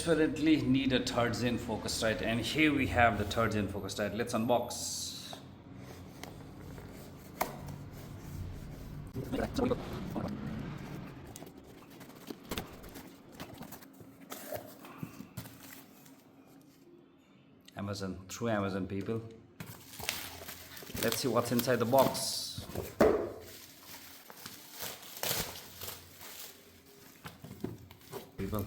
desperately need a third gen Focusrite, and here we have the third gen Focusrite. Let's unbox. Amazon, through Amazon, people. Let's see what's inside the box. People.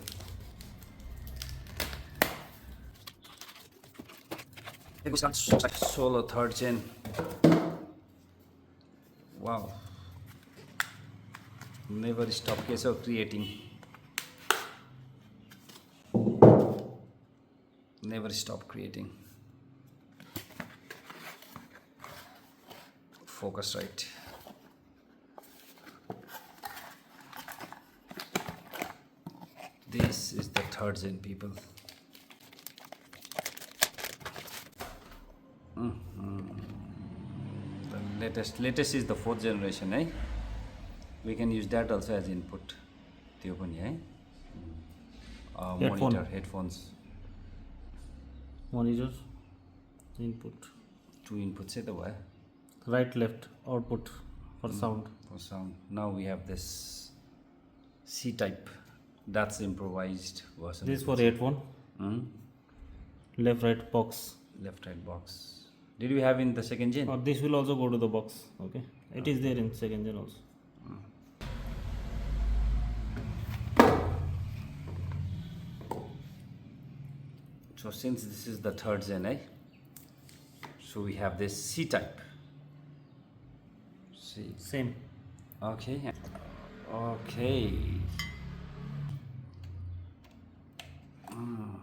Solo third gen. Wow. Never stop case of creating. Never stop creating. Focusrite. This is the third gen, people. The latest is the fourth generation, eh? We can use that also as input. त्यो पनि है monitor, headphones. Monitor, input. Two inputs है तो भयो. Right, left, output for sound. For sound. Now we have this C type. That's improvised version. This for headphone. Left, right box. Left, right box. Did we have in the second gen? Or this will also go to the box. Okay, it is there in second gen also. So since this is the third gen, eh? So we have this C type. C. Same. Okay. Okay.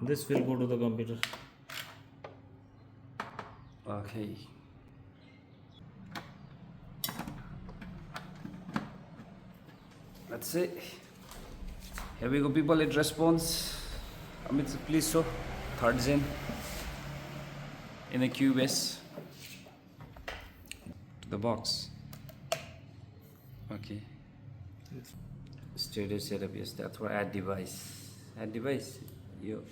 This will go to the computer. Okay. That's it. Here we go, people. It responds. Amit, please show. Third gen in a Cubase to the box. Okay. Stereo setup, yes, that's for add device. Add device? You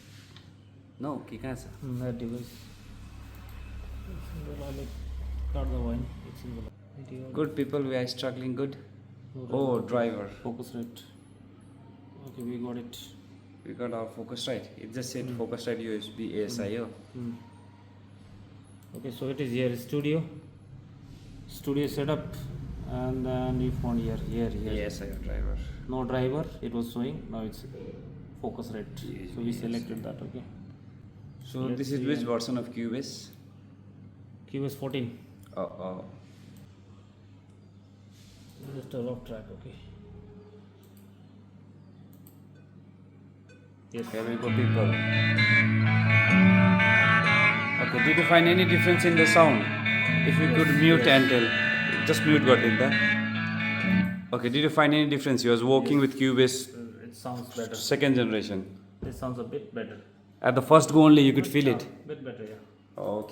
no, ki kahan sa? That device. Cut the wine. It's in the Good, people, we are struggling good. Oh, driver. Focusrite. Okay, we got it. We got our Focusrite. It just said Focusrite USB ASIO. Okay, so it is here studio setup, and then we found here ASIO driver. no driver, it was showing. Now it's Focusrite, so we selected that. Okay, So this is which version of Cubase? Cubase 14. Just a rough track. Okay, Yes, here we go, people. Okay, did you find any difference in the sound? If you could mute and tell. Just mute got in there. Okay, did you find any difference? You was working with Cubase it sounds better. second generation. This sounds a bit better. At the first go only you could feel it. Bit better, yeah. Okay.